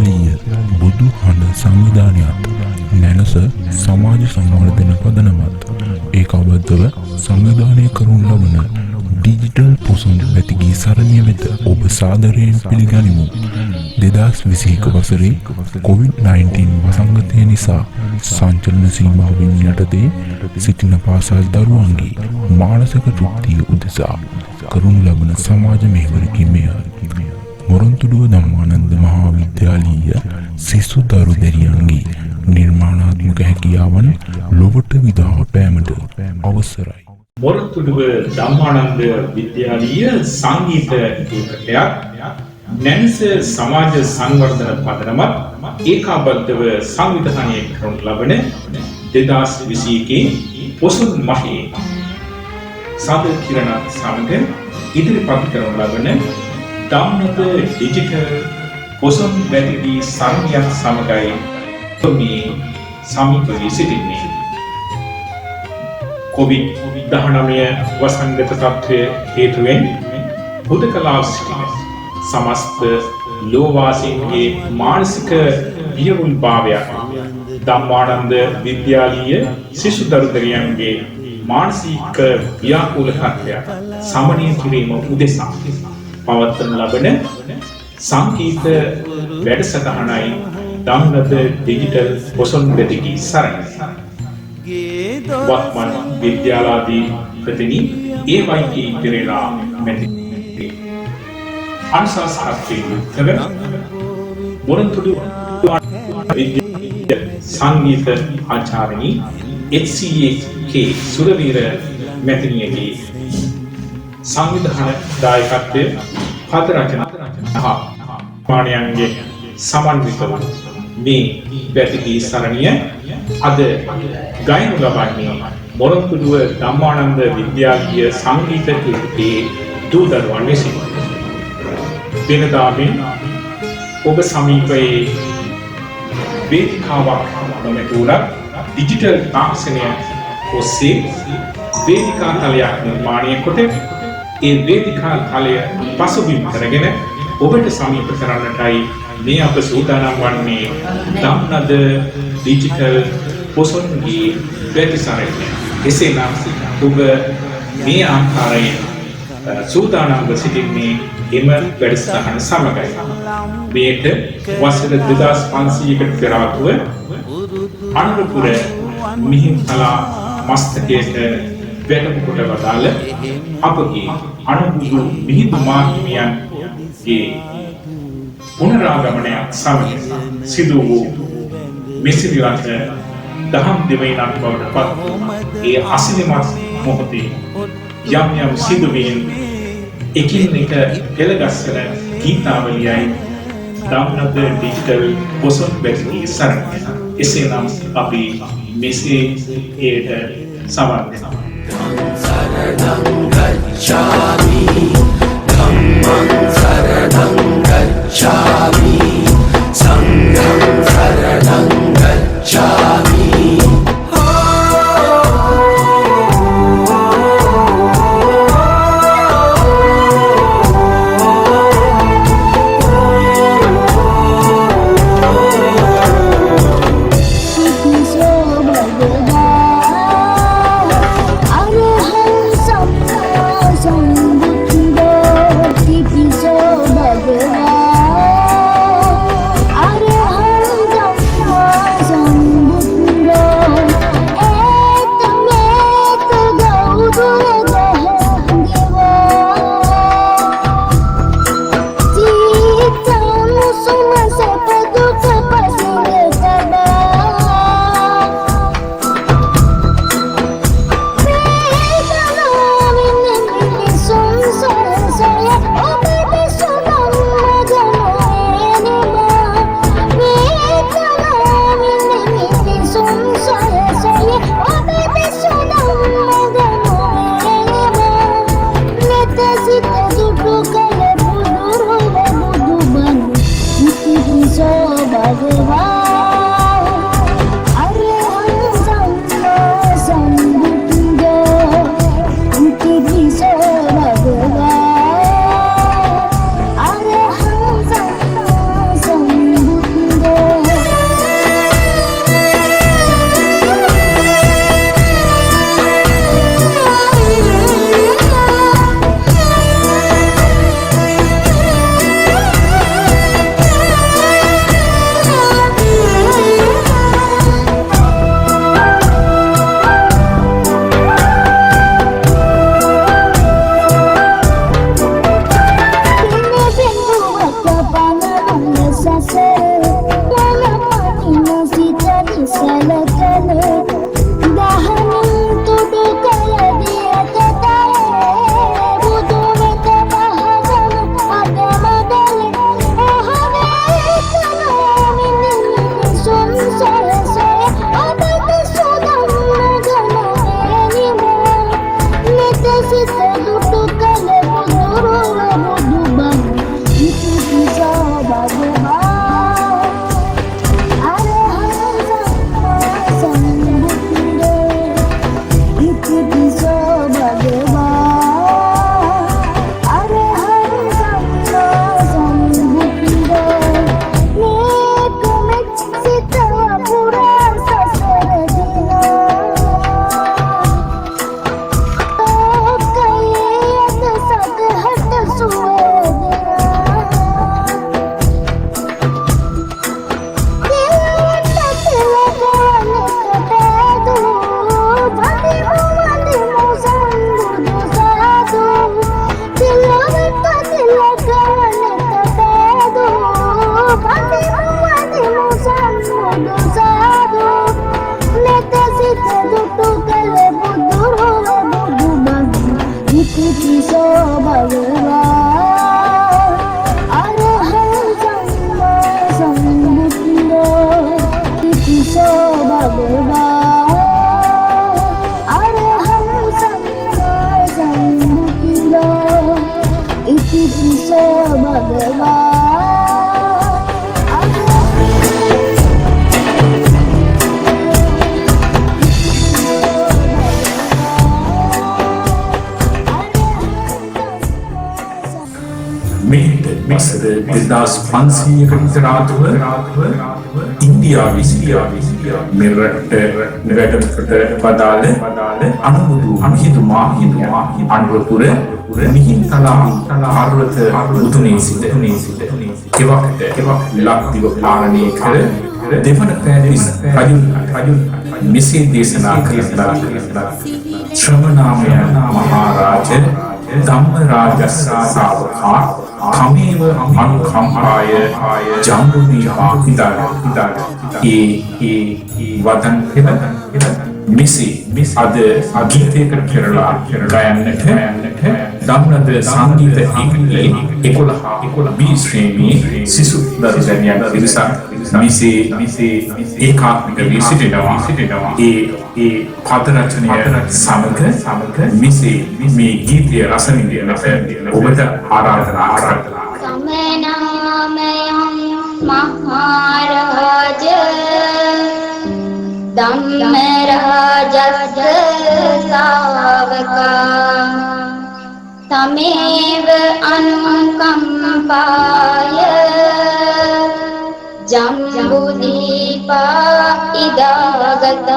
විද්‍යාලීය බුදු හඬ සංවිධානයත් නැනස සමාජ සංවර්ධන පදනමත් ඒකාබද්ධව සංවිධානය කරනු ලබන ඩිජිටල් පොසොන් වැතිගී සරණිය වෙත ඔබ සාදරයෙන් පිළිගනිමු. 2021 වසරේ COVID-19 වසංගතය නිසා සංචලන සීමාවෙන් යටතේ සිටින පාසල් දරුවන්ගේ මානසික තෘප්තිය උදෙසා කරනු ලබන සමාජ මෙහෙවරකින් මෙය මොරොන්තුඩුව ධම්මානන්ද මහා විද්‍යාලීය සිසු දරු දැරියන්ගේ නිර්මාණාත්මක හැකියාවන් ලොවට විදහා පෑමට අවසරයි. මොරොන්තුඩුව ධම්මානන්ද විද්‍යාලීය සංගීත ඒකකයක් නැන්ස සමාජ සංවර්ධන පදනමත් ඒකාබද්ධව සංවිධානය කරනු ලබන 2021 පොසොන් මහේ සාදර කිරණ සමග ඉදිරිපත් කරනු ලබන ධම්නද ඩිජිටල් පොසොන් වැතිගී සරණියක් සමගයි මේ සමීප වී සිටින්නේ. COVID-19 වසංගත තත්ත්වය හේතුවෙන් හුදකලා සිටින සමස්ත ලෝවාසීන්ගේ මානසික වියවුල්භාවයක් ධම්මානන්ද විද්‍යාලීය සිසු දරු දැරියන්ගේ මානසික ව්‍යාකූලකත්වයක් සමනය කිරීම උදෙසා පවත්වන ලබන සංගීත වැඩසටහනයි ධම්නද ඩිජිටල් පොසොන් වැතිගී සරණිය. වත්මන් විද්‍යාලාධිපතිනි ඒ.වයි.කී පෙරේරා මැතිනි අනුශාසකත්වයෙන් යුක්තව මොරොන්තුඩුව සංගීත ආචාර්යනි එච්.සී.ඒ.කේ සුරවීර මැතිනියගේ සංවිධාන දායකත්වය පද රචනා මාණයන්ගේ සමන්විතව මේ වැතිගී සරණිය අද ගයනු ලබන්නේ මොරොන්තුඩුව ධම්මානන්ද විද්‍යාලීය සංගීත කේන්ද්‍රයේ දූ දරුවන් විසින්. වෙනදාමින් ඔබ සමීපයේ වේදිකාවක් නොමැතිවුණත් ඩිජිටල් තාක්ෂණය ඔස්සේ වේදිකා තලයක් නිර්මාණය කොට ඒ වේදිකා තලය පසුබිම් කරගෙන ඔබට සමීප කරන්නටයි මේ අප සූදානම් වන්නේ ධම්නද ඩිජිටල් පොසොන්ගේ වැතිසරණිය. එසේනම් ඔබ මේ ආකාරයෙන් සූදානම්ව සිටින්නේ එම වැඩසටහන සමගයි. මේට වසර 2500කට පෙර ආතුව අනුරපුර මිහින්තලා මස්තකයට වැඩම කොට වදාළ අපගේ අනුබුදු මිහිඳු මාහිමියන්ගේ පුනරාගමනයක් සමග සිදු වූ මෙසිරිලක දහම් දෙවයිනක් බවට පත් ඒ අසිරිමත් මොහොතේ යම් යම් සිදුවීම් එකින් එක පෙළගස්වන ගීතාවලියයි ධම්නද ඩිජිටල් පොසොන් වැතිගී සරණිය. එසේනම් අපි මෙසේ එයට සවන් දෙනවා. සරණං ගච්ඡාමි ධම්මං සරණං ගච්ඡාමි සංඝං සරණං ගච්ඡාමි. Sambu දුටු කළ බුදුරොව බුදු බඳ ඉතිපිසෝ භගවා අරහං සම්මා සම්බුද්ධෝ ඉතිපිසෝ භගවා අරහං සම්මා සම්බුද්ධෝ ඉතිපිසෝ භගවා මෙක්සද 2500කට විතර ආතුව ඉන්දියාවේ මෙරට වැඩකට වදාළ අනුබුදු හිතුමා අනුරපුර මිහින්තලා පර්වත මුදුනේ සිට එවකට ලක්දිව පාලනය කර දෙවන පැරිස් රජුන් මෙසේ දේශනා කරලා ශ්‍රමණාමය මහරජ ධම්මරාජස්සාවකා කමේව අනුකම්පාය ජම්බුදීපා හිතාන ඒ වදන් පෙළ මෙසේ අද ගීතයකට කරලා ගයන්නට දම්නද සංගීත ඉංග්‍රීසි 11 B ශ්‍රේණියේ සිසු දරුදැනියන් පිරිසක් මෙසේ ඒකාත්මික වී සිටිනවා ඒ පද රචනය සමග මෙසේ මේ ගීතය රස විඳින්නට ඔබට ආරාධනා කරනවා. සමනාමයං මහරජ ධම්මරාජස්ස ශාවකා තමේව අනුකම්පාය ජම්බුදීපා ඉදාගතා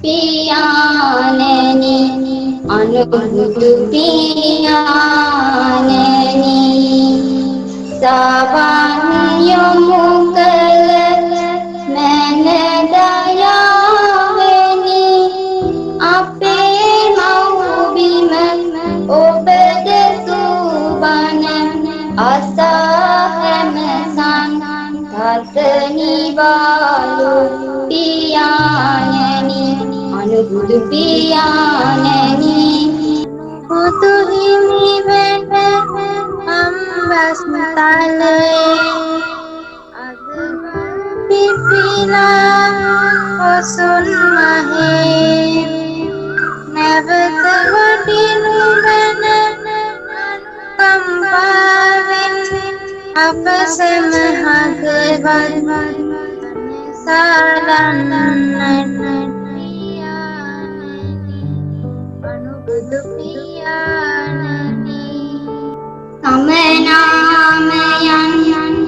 පියාණෙනි අනුබුදු පියාණෙනි සවන් යොමු කළ මන දයාවෙනි අපේ මව්බිම ඔබ දෙසූ බණ අසා හැම සංඝ නිවාලු පියාණෙනි අනුබුදු පියාණෙනි පුතු හිමි වෙත අම්බස්තලේ අද පිපිලා ඔසුන් මහේ නැවත වටිනු මන කම්පාවෙන් අප සැම හදවත් සාලන්නට අනුබුදු පියාණෙනි සමනාමයන්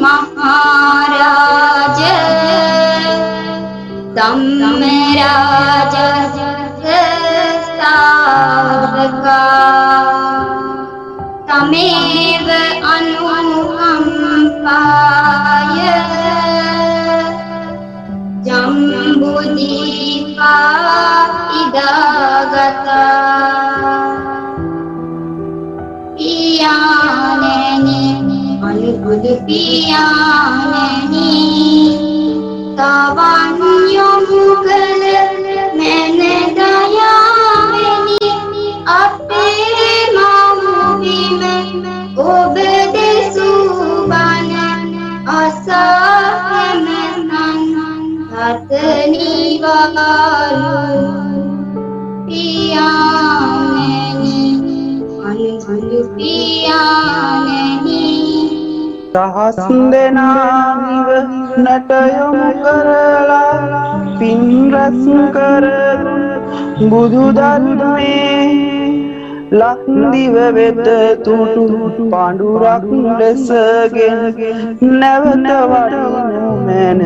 මහරජ ධම්මරාජ ශාවකා තමේව අනුකම්පාය ජම්බුදීපා ඉදාගතා පියාණෙනි අනුබුදු පියාණෙනි තවන් යොමු කළ මන දයාවෙනි අපේ මව්බිම ඔබ දෙසූ බණ අසා හැම සංඝ නිවාලු පියාණෙනි අනුබුදු පියාණෙනි දහස් දෙනා නිවනට යොමු කරලා පින් රැස් කර බුදු ධර්මයේ ලක්දිව වෙත තුටු පාඬුරක් ලෙසගෙන නැවත වඩිනු මැන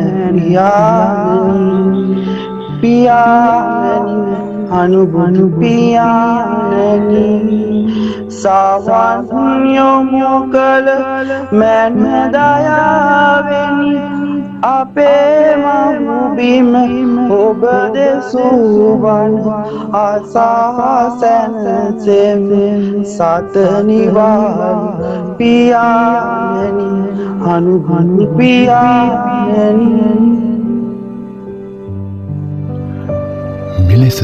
පියාණෙනි අනුබුදු පියාණෙනි සවන් යොමු කළ මන දයාවෙනි අපේ මව්බිම ඔබ දෙසූ බණ අසා සැනසෙමු සත නිවන් පියාණෙනි අනුබුදු පියාණෙනි ලෙස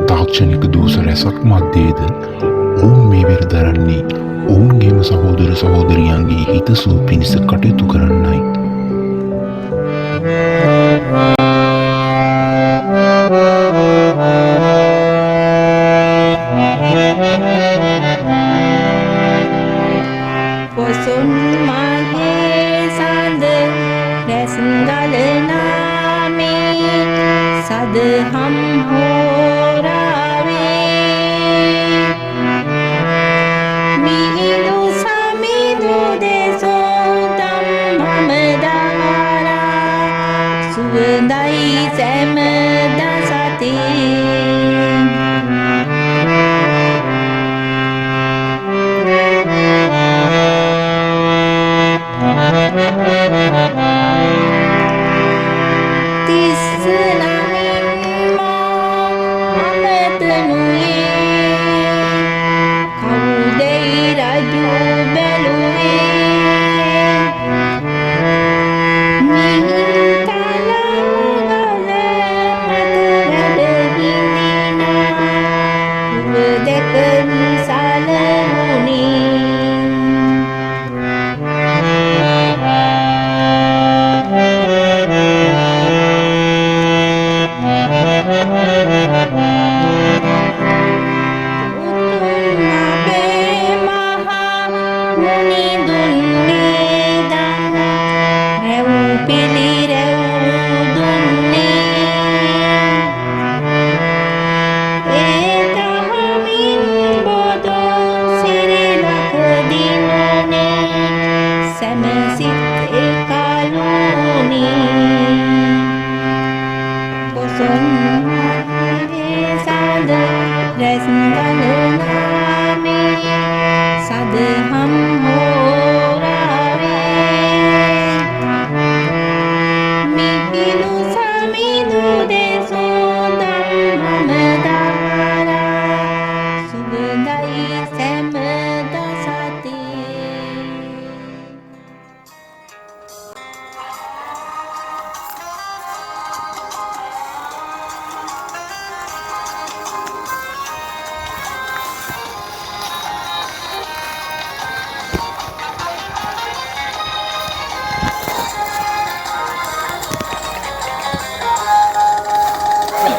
තාක්ෂණික දෝෂ රැසක් මැදේද ඔවුන් මේ වෙර දරන්නේ ඔවුන්ගේම සහෝදර සහෝදරියන්ගේ හිතසුව පිණිස කටයුතු කරන්නයි. පොසොන් මගේ සඳ රැස්ගලනා මේ සදහම් හෝරාවේ මිහිඳු සමිඳු දෙසෝතම් මම දාරා සුවඳයි සැම දසතේ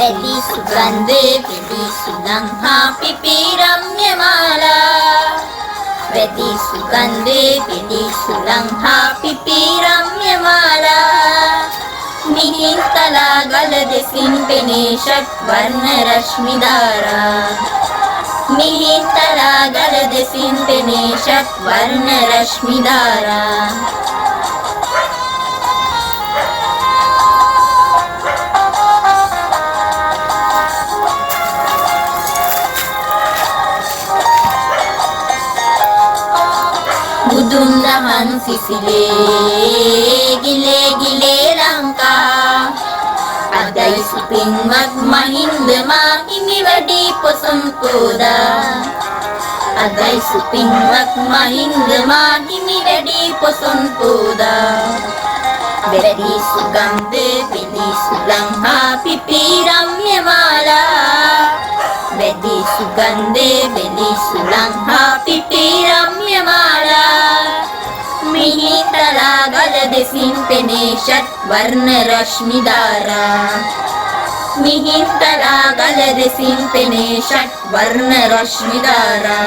Ready Sugandhe Vidi Sudangha Pipiramyamala Ready Sugandhe Vidi Sudangha Pipiramyamala Mihintala Galadesin Peneshat Varna Rashmidara Mihintala Galadesin Peneshat Varna Rashmidara Budundahan sisile gile gile langka Aday supingwag mahindama himiwadi posampoda Aday supingwag mahindama himiwadi posampoda Bedi sugandhe bedi sulangha pipiramyamala Bedi sugandhe bedi sulangha pipiramyamala Mihintala galadesin peneshat varna rashmidara Mihintala galadesin peneshat varna rashmidara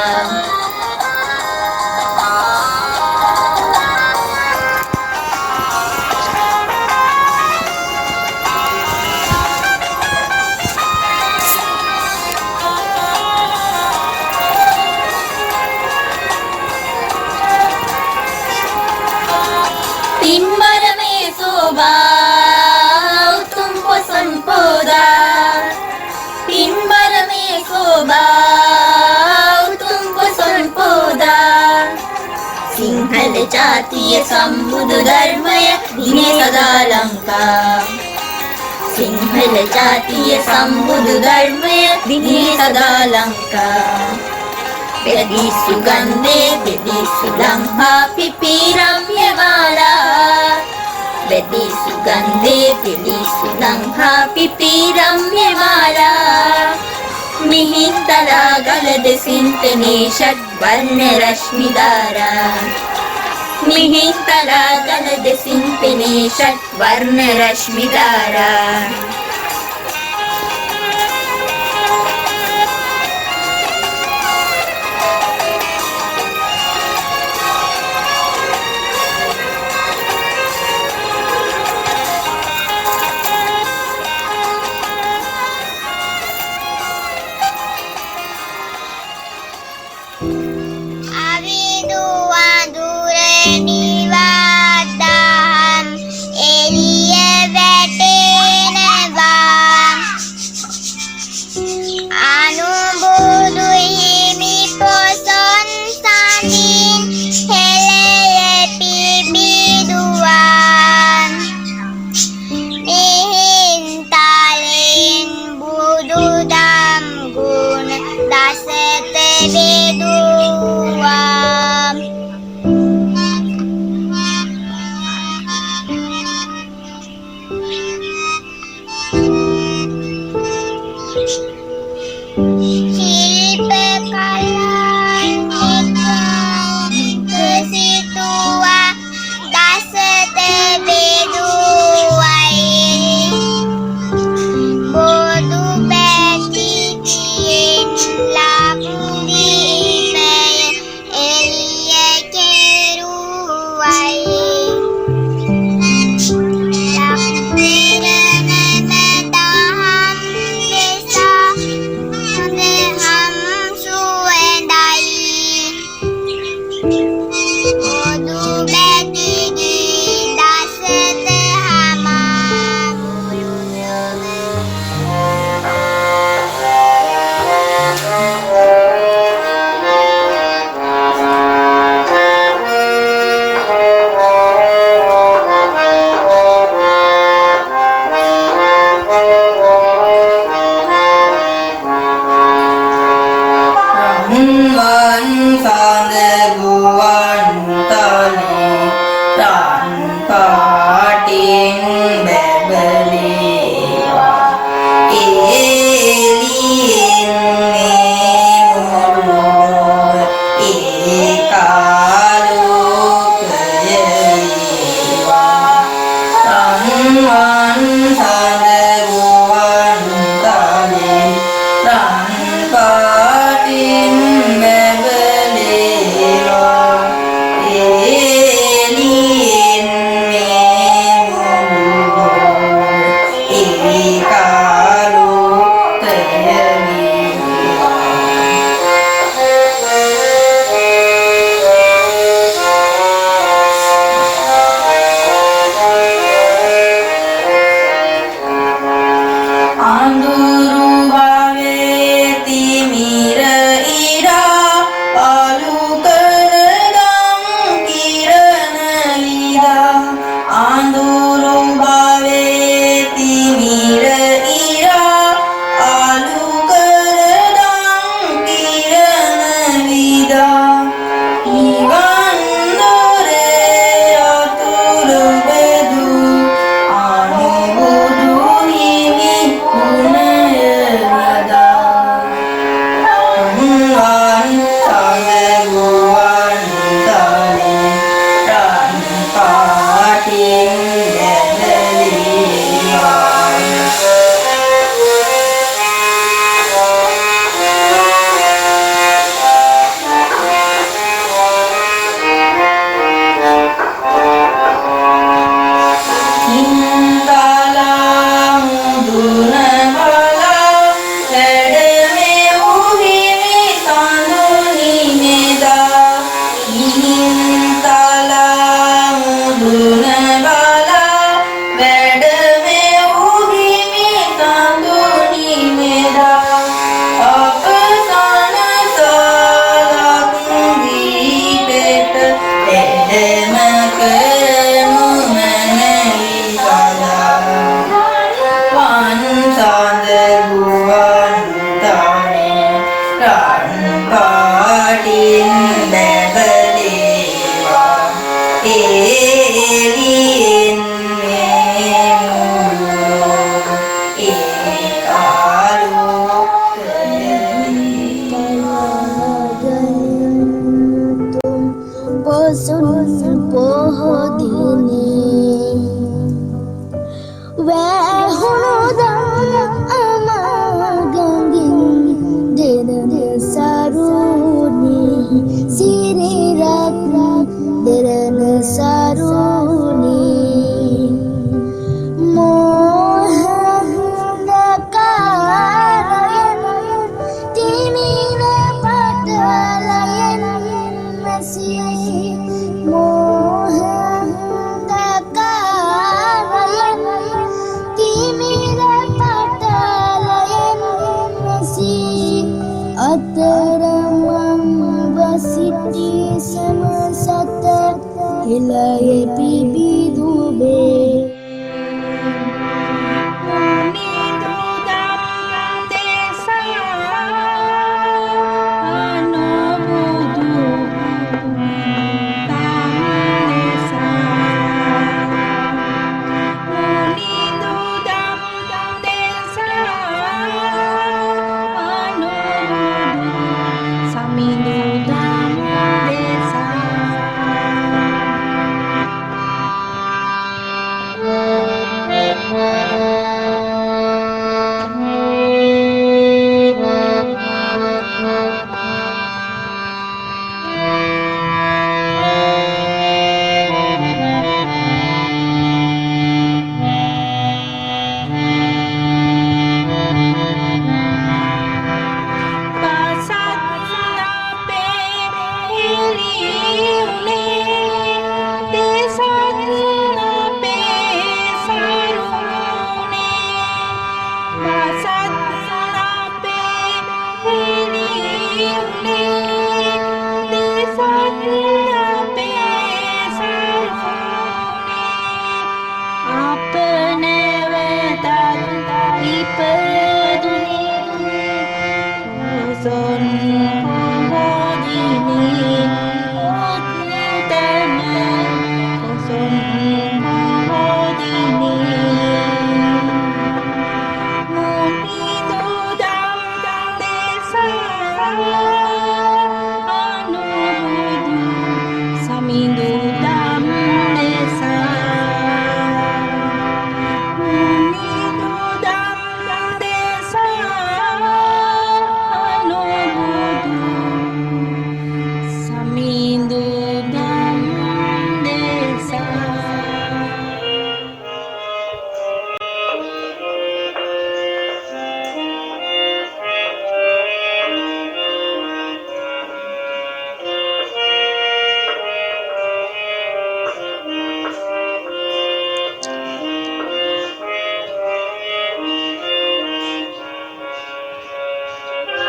Timbarame soba tumpo sampoda Timbarame soba tumpo sampoda Sinhala jatiya sambuddha dharmaya dine sada lanka Sinhala jatiya sambuddha dharmaya dine sada lanka Bedi sugandhe bedi sulangha pipiramyamala Bedi sugandhe bedi sulangha pipiramyamala Mihintale ගල දෙසින් පෙනේ ෂඩ්වර්ණ රශ්මි ධාරා මිහින්තලා ගල දෙසින් පෙනේ ෂඩ්වර්ණ රශ්මි ධාරා poson pahodini uttama poson pahodini muhidu dam desa anubudu samindu dam desa muhidu dam desa anubudu samindu dam desa.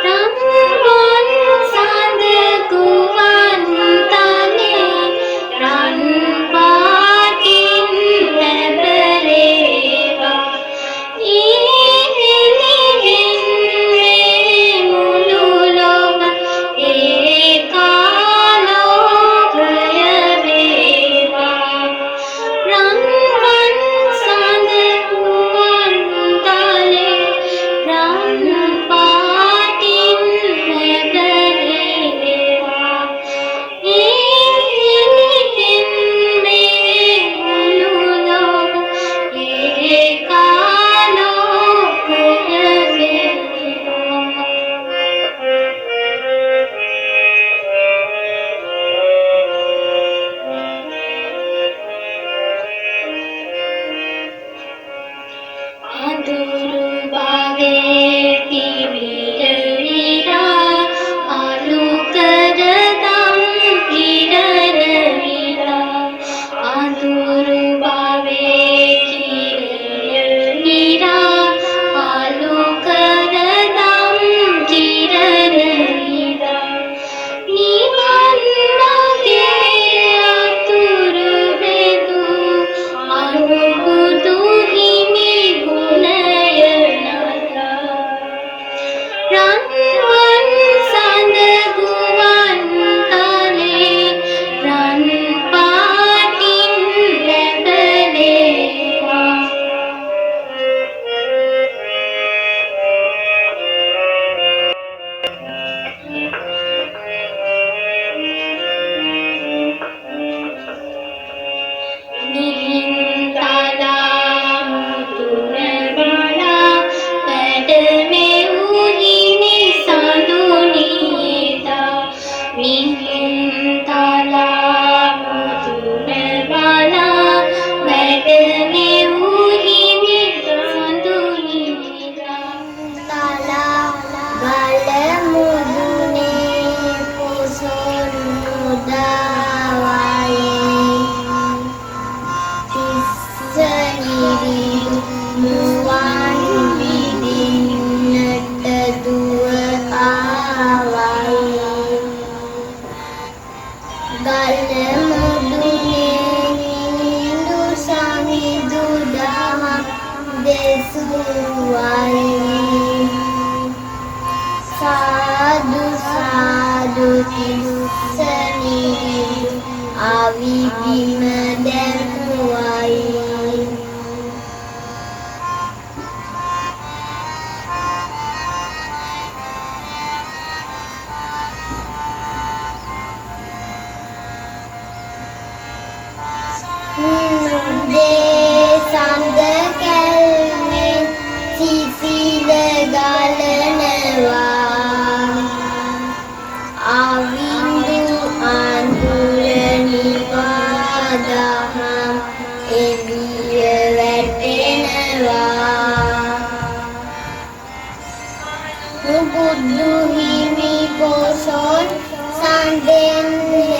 රන්වන් සඳ කුවන් තනේ රන් පාටින් ලැබලේවා ඊහෙලිගෙන් මේ මුළු ලොව ඒකාලෝකය වේවා රන්වන් සඳ කුවන් තනේ රන් පාටින් ලැබලේවා ඊහෙලිගෙන් මේ මුළු ලොව ඒකාලෝකය වේවා අඳුරු බවේ කිවිරවිලා අලුකර දම් කිරණවිලා අඳුරු බවේ කිරණවිලා අලුකර දම් කිරණවිලා නිවන් මාගේ අතුරු බෙදු අනුබුදු හිමි ගුණය නලා රන්වන් සඳ ගුවන් තලේ රන් පාටින් ලැබලේවා නිහින්තලා මුතුන බලා වැඩමෙව්හිමි සඳුනීතා නිහින්තලා මුතුන බලා වැඩමෙව්හිමි සඳුනීතා තලා බල මුදුනේ පොසොන් මුදාවයේ තිස්සනිවි මුවන් විදින්නට දුව ආවයි ගල මුදුනේ නිඳු සමිඳු දහමක් දෙසුවයි සාදු සාදු තිස්සනිවි අවිබිම දැමුවයි මුදේ සඳ කැල්මෙන් සිසිල ගලනවා අවිඳු අඳුර නිවාදහම් එළිය වැටෙනවා නුබුදු හිමි පොසොන් සඳෙන්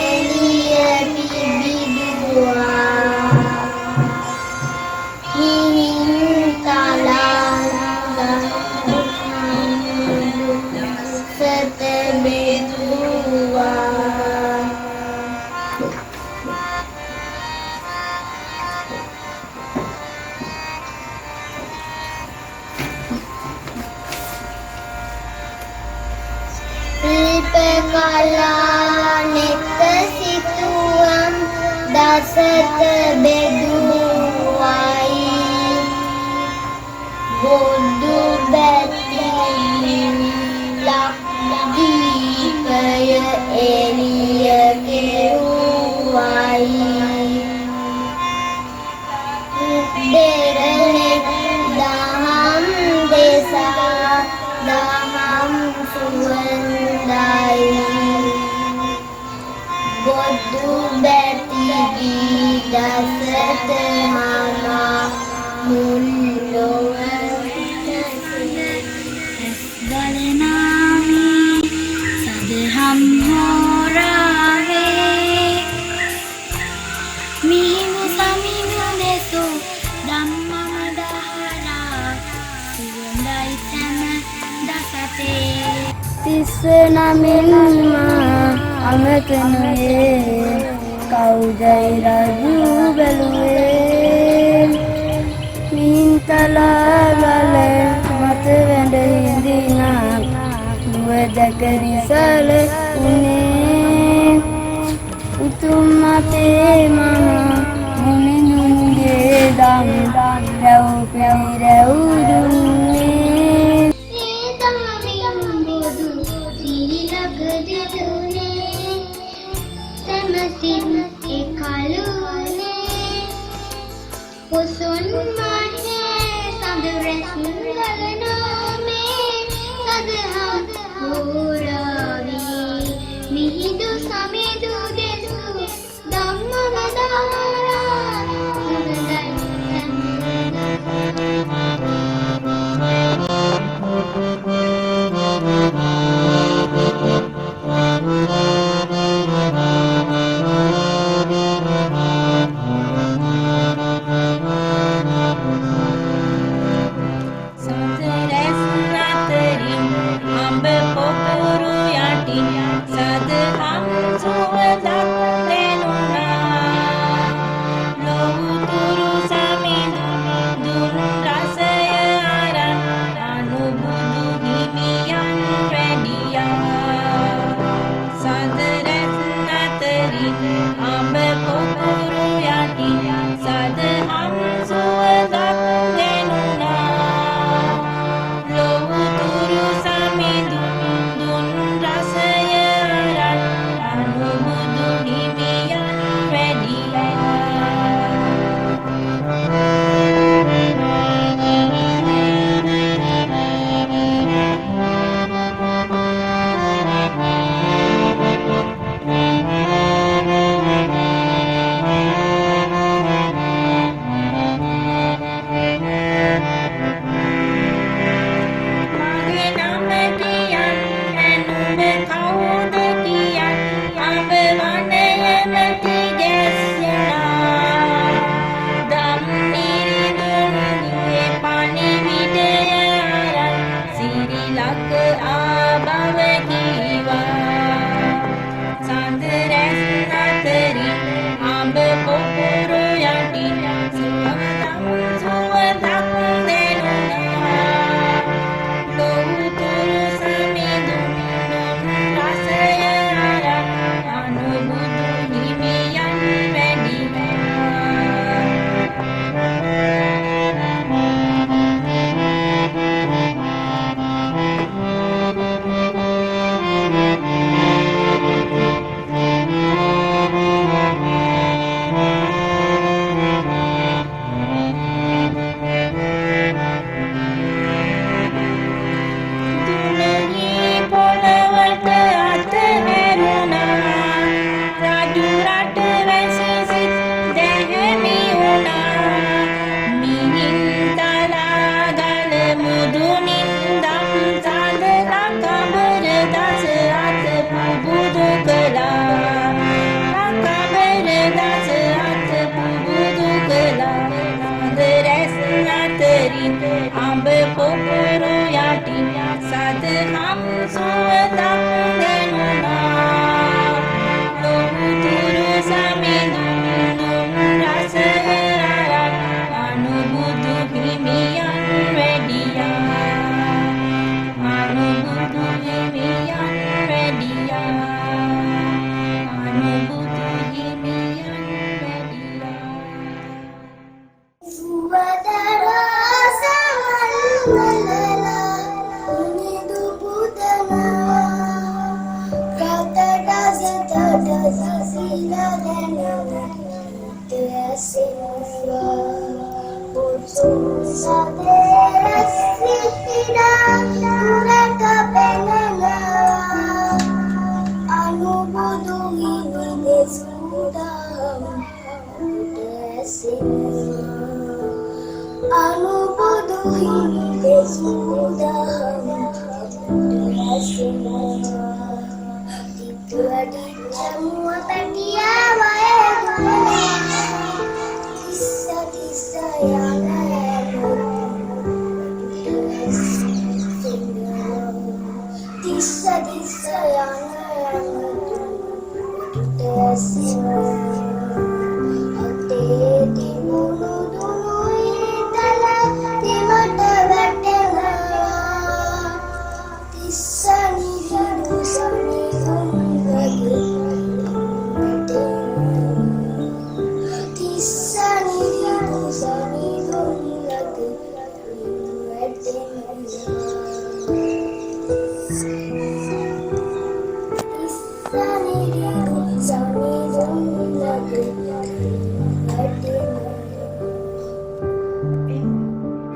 එළිය පිබිදුවා හිහින්තලා සත බෙදුවා කලා නෙත සිතුවම් දසත බෙදුවයි බොදු බැති ලක්දීපය එළිය කෙරුවයි දෙරණෙක් දහම් දෙසා දහම් සුවඳයි බොදු බැති දසත මනා මුල් ලොව බලනාමි සදහම් හෝරාවේ මිහිමු සමිමු දෙසු ධම්මම දහරා සුවඳයි සැම දසතේ තිස්ස නමින්ම අමතනුයේ කවුදයි රජු බැලුවේ මින්තලා ගල මත වැඳ හිඳිනා නුවදකරිසල උනේ උතුම් අපේ මම මුනිනුන්ගේ දම් රැව් පිරැවුදුන්නේ දහමින් බොදු සීලක දෙදුනේ සැමසින් එකලුනේ පොසොන් මානේ සඳරැස් ගලනාමේ සදහම් හෝරාවී මිහිදු සමිදු දෙසු ධම්මම දාරා සුවඳයි සඳරැස් අතරින් අඹ පොකුරු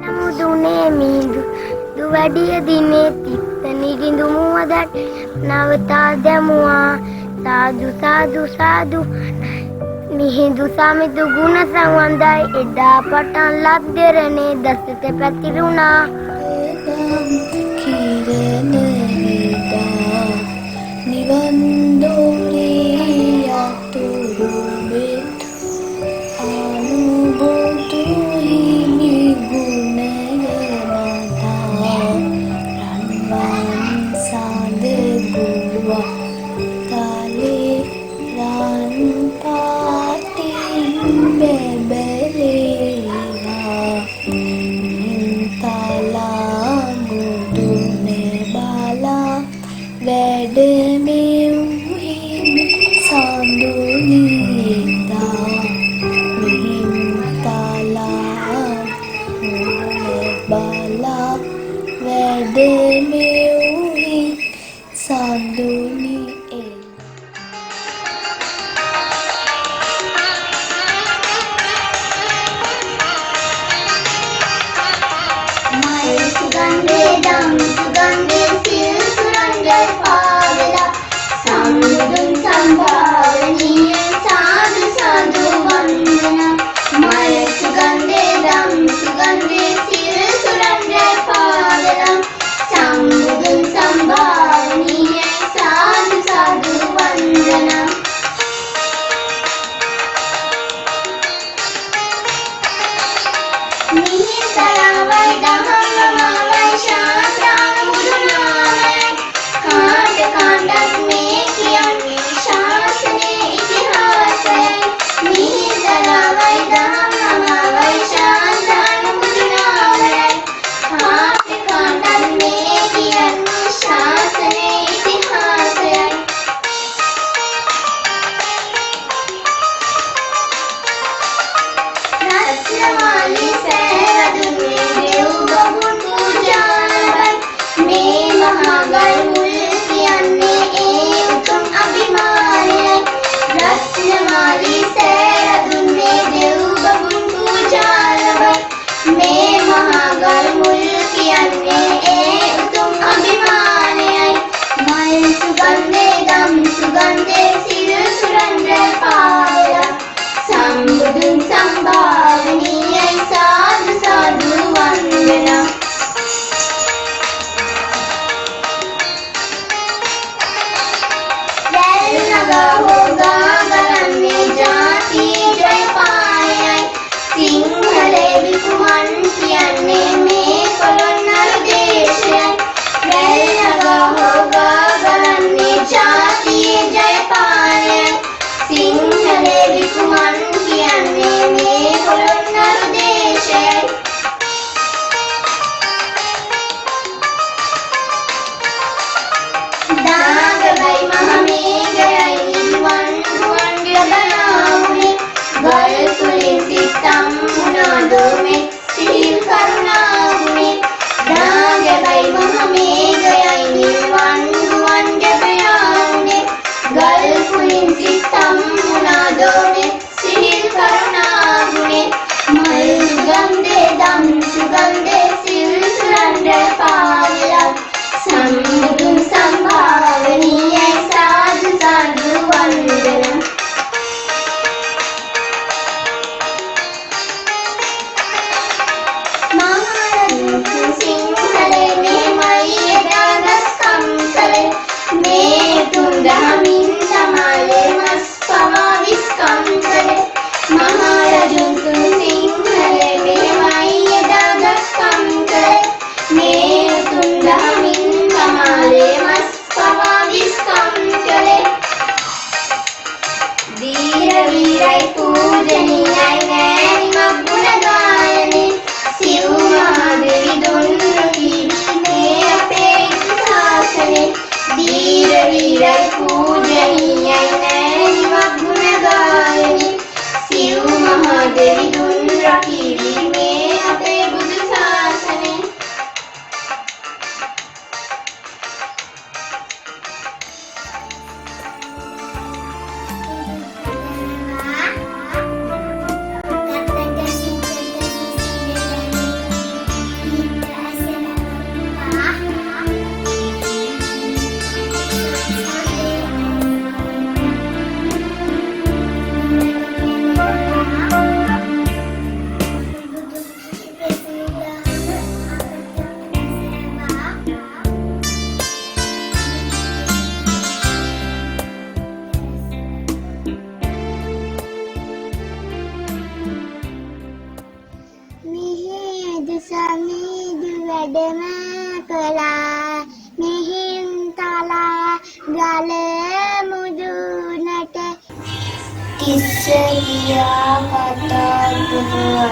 නමුදුනේ මිහිඳු දුවැඩිය දිනේ තිත්ත නිරිඳු මුවදට නවතා දැමුවා සාදු සාදු සාදු මිහිඳු සමිඳු ගුණ සංවන්දයි එදා පටන් ලක් දෙරණේ දසට පැතිරුණා කිරණ වේදා නිවන් දොරේ යතුරු වෙත් අනුබෝධු හිමි ගුණය නතා රන්වන් සාද ගුවා කාලේ රන් පාටින් බැබලේවා තලා මුදුනේ බලා වැඩමෙව්හිම සඳුනිතා මිහිම් තලා මුදුනේ බලා වැඩමෙව්හිම සඳුනිතා Mihin tarawai daham mamai syastra mudunan කළා මිහින්තලා ගල මුදුනට තිස්ස ගියා කතා පුරවා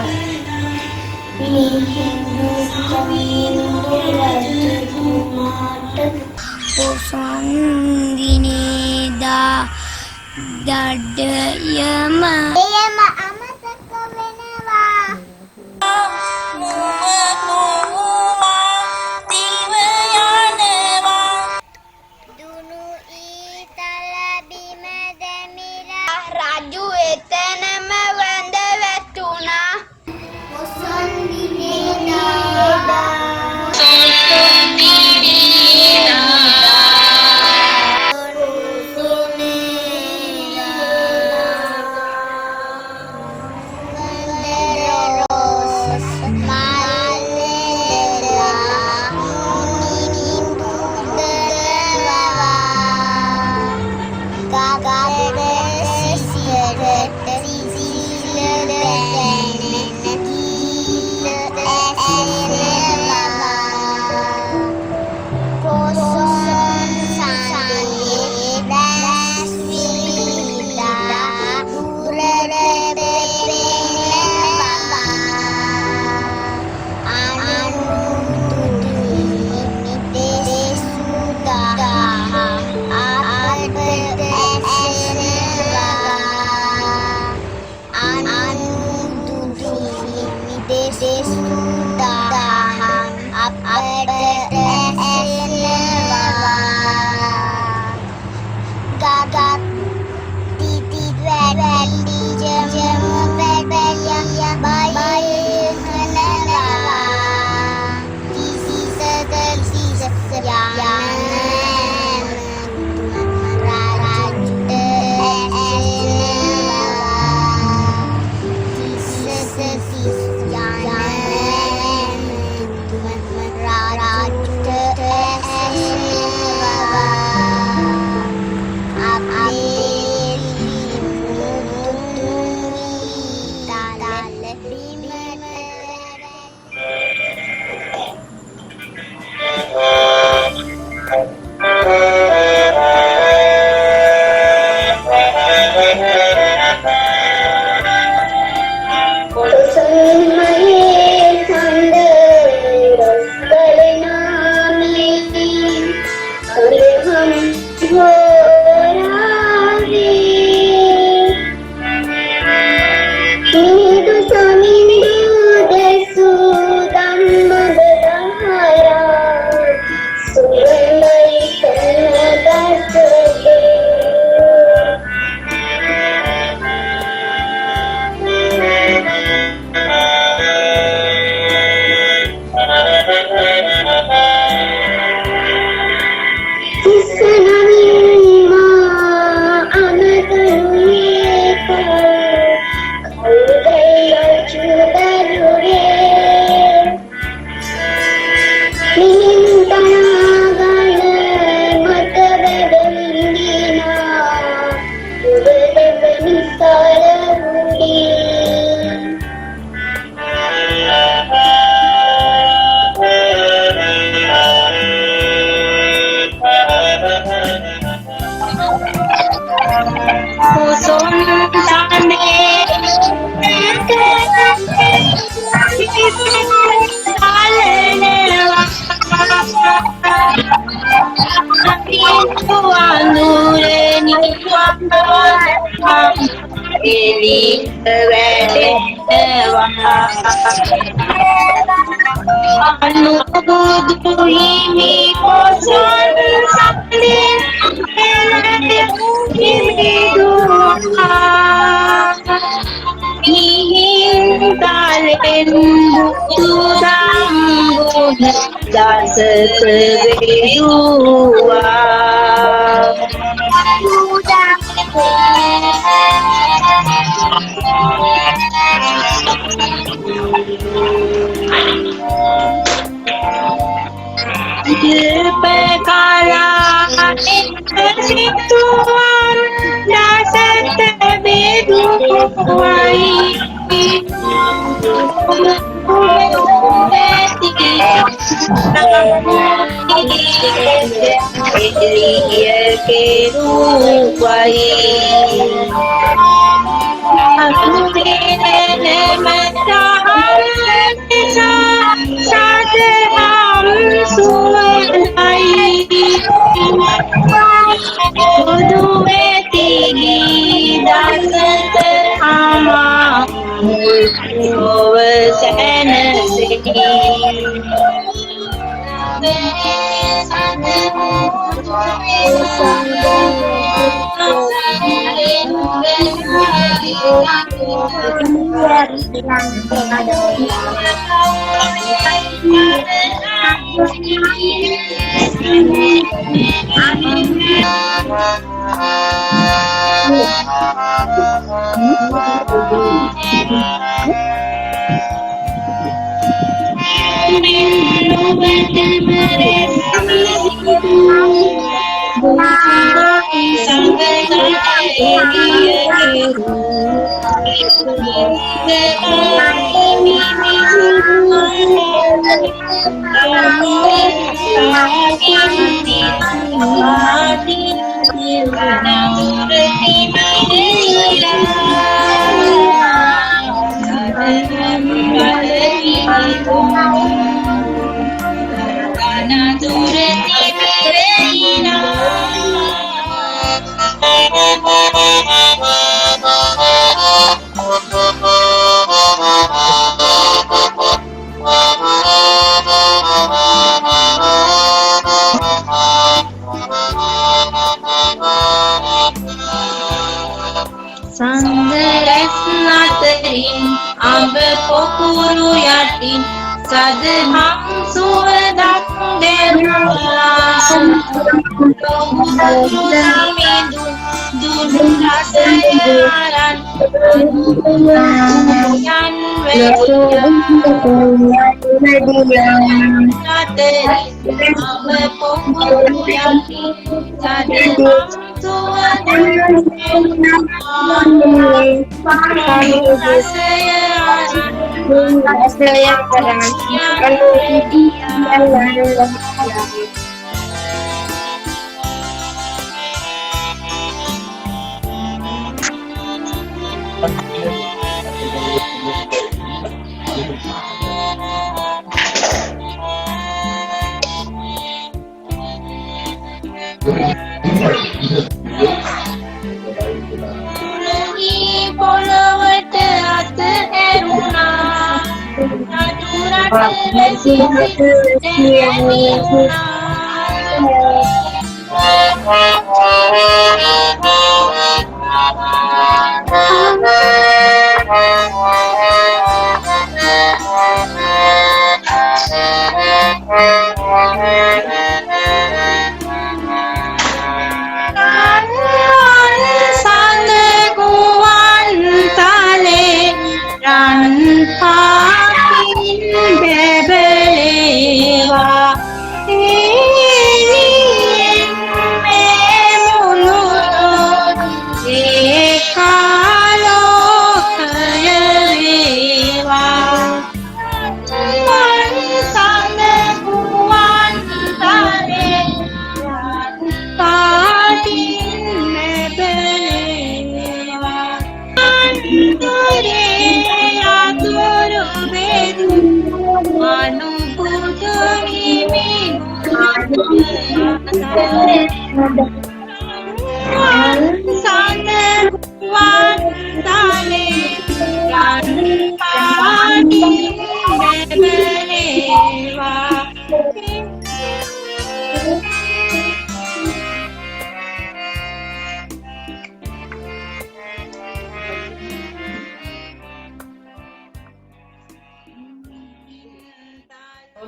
මිහිඳු සමිඳු රජතුමාට පොසොන් දිනේදා දඩයම එයම අමතක වෙනවා දුනු ඊතල බිම දැමිලා රජු එතනම වැඳ වැටුණා පොසොන් දිනේදා Tuhan, के रूप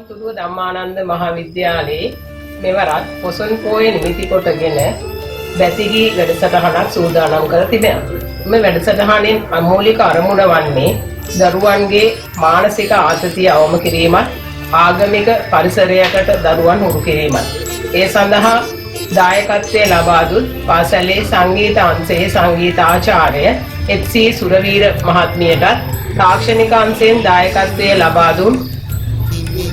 තුඩුව ධම්මානන්ද මහාවිද්‍යාලයේ මෙවරත් පොසොන් පෝය නිමිති කොටගෙන බැතිගී වැඩසටහනක් සූදානම් කර තිබෙනවා. මේ වැඩසටහනෙන් අමූලික අරමුණ වන්නේ දරුවන්ගේ මානසික ආතතිය අවම කිරීමත් ආගමික පරිසරයකට දරුවන් හුරු කිරීමත්. ඒ සඳහා දායකත්වයේ ලබා දුන් පාසලේ සංගීත අංශයේ සංගීතාචාර්ය එච්.සී. සුරවීර මහත්මියටත් තාක්ෂණික අංශයෙන් දායකත්වයේ ලබා දුන්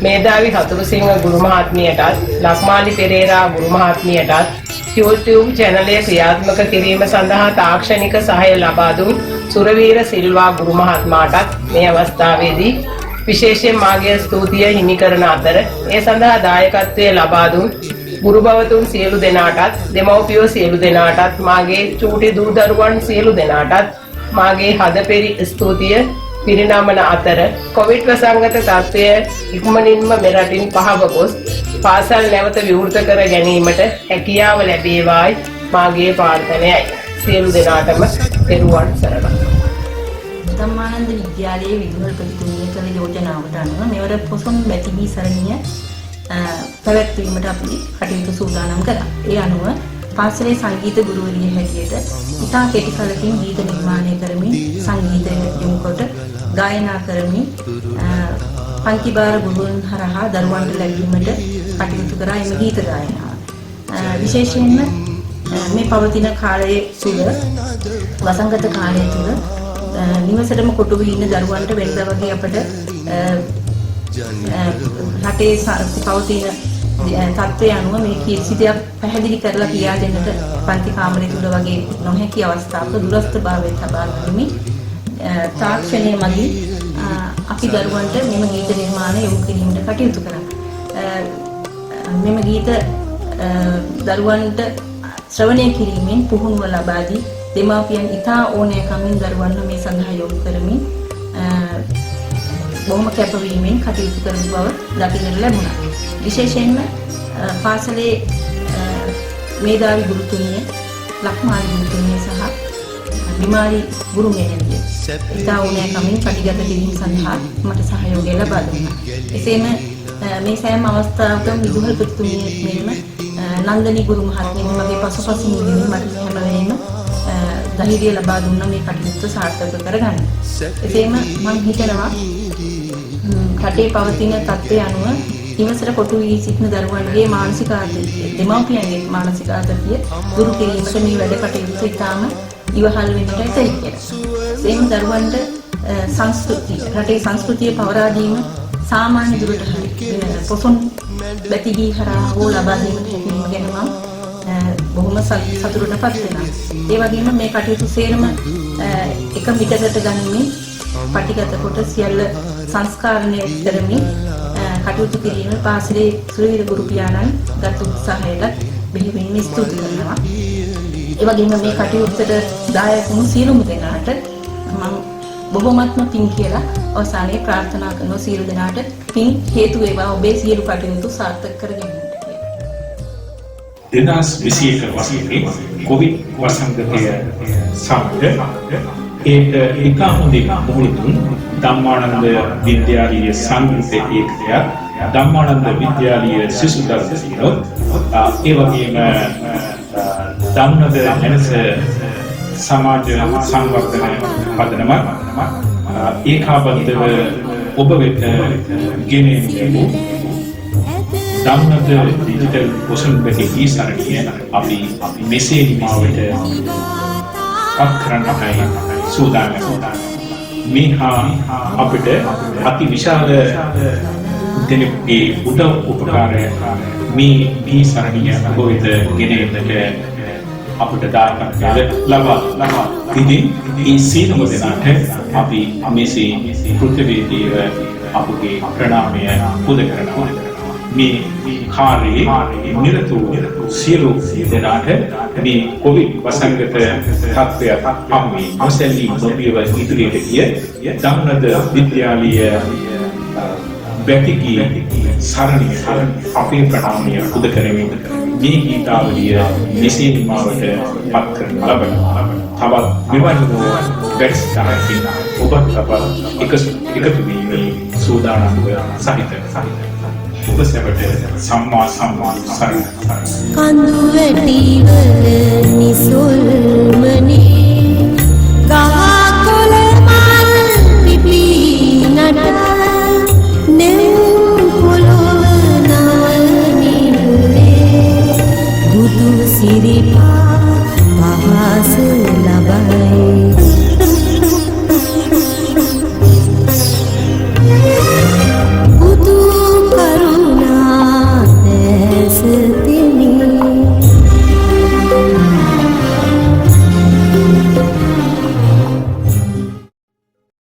මේධාවි හතුරුසිංහ ගුරු මහත්මියටත් ලක්මාලි පෙරේරා ගුරු මහත්මියටත් YouTube චැනලය ක්‍රියාත්මක කිරීම සඳහා තාක්ෂණික සහාය ලබා දුන් සුරවීර සිල්වා ගුරු මහත්මයාටත් මේ අවස්ථාවේදී විශේෂයෙන් මාගේ ස්තුතිය හිමි කරන අතර ඒ සඳහා දායකත්වයේ ලබා දුන් ගුරු භවතුන් සියලු දෙනාටත් දෙමව්පියෝ සියලු දෙනාටත් මාගේ චූටි දූ දරුවන් සියලු දෙනාටත් මාගේ හදපෙරි ස්තුතිය පිරිනමන අතර කොවිඩ් වසංගත තත්ත්වය ඉක්මනින්ම මෙරටින් පහව ගොස් පාසල් නැවත විවෘත කර ගැනීමට හැකියාව ලැබේවායි මාගේ ප්‍රාර්ථනයයි. සියලු දෙනාටම පෙරුවන් සරණයි. ධම්මානන්ද විද්‍යාලයේ විදුහල්පතිතුමිය කළ යෝජනාවට අනුව මෙවර පොසොන් බැතිමී සරණිය පැවැත්වීමට අපි කටයුතු සූදානම් කළා. ඒ අනුව පාසලේ සංගීත ගුරුවරිය හැටියට ඉතා කෙටි කලකින් ගීත නිර්මාණය කරමින් සංගීතය යොමු කොට ගායනා කරමින් පන්තිභාර ගුරුවරුන් හරහා දරුවන්ට ලැබීමට කටයුතු කරා එම ගීත ගායනාව. විශේෂයෙන්ම මේ පවතින කාලයේ තුල වසංගත කාලය තුල නිවසටම කොටු වී ඉන්න දරුවන්ට වෙනදා වගේ අපට රටේ පවතින තත්ත්වය අනුව මේ කිසිදයක් පැහැදිලි කරලා කියා දෙන්නට පන්ති කාමරය තුල වගේ නොහැකි අවස්ථාවක දුරස්ථභාවයෙන් තබා ගනිමින් තාක්ෂණය මගින් අපි දරුවන්ට මෙම ගීත නිර්මාණ යොමු කිරීමට කටයුතු කරා. මෙම ගීත දරුවන්ට ශ්‍රවණය කිරීමෙන් පුහුණුව ලබා දී දෙමාපියන් ඉතා ඕනෑකමින් දරුවන්ව මේ සඳහා යොමු කරමින් බොහොම කැපවීමෙන් කටයුතු කරන බව දකින්නට ලැබුණා. විශේෂයෙන්ම පාසලේ මේධාවි ගුරුතුමිය ලක්මාලි ගුරුතුමිය සහ විමාලි ගුරු මෙහෙණිය ඉතා ඕනෑකමින් පටිගත කිරීම සඳහා මට සහයෝගය ලබා දුන්නා. එසේම මේ සෑම අවස්ථාවකම විදුහල්පතිතුමිය මෙන්ම නන්දනි ගුරු මහත්මිය මගේ පසුපසින් ඉඳන් මට හැම වෙලේම ධෛර්යය ලබා දුන්න මේ කටයුත්ත සාර්ථක කරගන්න. එසේම මම හිතනවා රටේ පවතින තත්ත්වය අනුව නිවසට කොටු වී සිටින දරුවන්ගේ මානසික ආතතිය, දෙමව්පියන්ගේ මානසික ආතතිය දුරු කිරීමට මේ වැඩ කටයුතු ඉතාම ඉවහල් වෙන්නට ඇතයි කියලා. එසේම දරුවන්ට රටේ සංස්කෘතිය පවරා දීම සාමාන්‍ය දුරට පොසොන් බැතිගී හරහා හෝ ලබා දීමට හැකියීම ගැන මම බොහොම සතුටටපත් වෙනවා. ඒ වගේම මේ කටයුතු සේරම එක පිටකට ගනිමින් පටිගත කොට සියල්ල සංස්කාරණය කරමින් කටයුතු කිරීම පාසලේ සුරවීර ගුරු පියාණන් ගත උත්සාහයට බෙහෙවින්ම ස්තුති කරනවා. ඒ වගේම මේ කටයුත්තට දායක වුණු සියලුම දෙනාට මම බොහොමත්ම පින් කියලා අවසානයේ ප්‍රාර්ථනා කරන සියලු දෙනාට පින් හේතු වේවා ඔබේ සියලු කටයුතු සාර්ථක කර ගැනීමට. 2021 වසරේ කොවිඩ් වසංගතය සමග ඒක ඉතා හොඳින් මුහුණුදුන් ධම්මානන්ද විද්‍යාලීය සංගීත ඒකකය ධම්මානන්ද විද්‍යාලීය සිසු දර්ශනය ඒ වගේම ධම්නද වෙනස සමාජ සංවර්ධන පදනම ඒකාබද්ධව ඔබ වෙත ගෙනෙමු. ධම්නද ඩිජිටල් පොසොන් බැතිගී සරණිය අපි මෙසේ නිමාවට පත් කරන්නයි සූදානම්. මේහා අපිට අති විශාල දෙනෙකුගේ උදව් උපකාරය මේ සරණිය ඔබ වෙත ගෙනෙන්නට අපිට දායකත්වය ලබා ඉතින් මේ සීලම දෙනාට අපි මෙසේ කෘතවේදීව අපගේ ප්‍රණාමය පුද කරනවා. මේ කාර්යයේ නිරතුරු සියලු දෙනාට මේ කොවිඩ් වසංගත තත්ත්වය අපි නොසැලී නොබියව ඉදිරියට ගිය ධම්නද විද්‍යාලීය බැතිගී සරණිය අපේ ප්‍රණාමය පුද කරමින් මේ ගීතාවලිය මෙසේ නිමාවට පත් කරන ලබනවා. තවත් මෙවන් වූ වැඩසටහනකින් ඔබත් අප එකතු වීමේ සූදානම්ව සහිත ඔබ සැමට සම්මා සරණයි. කඳු වැටිවල නිසොල්මනේ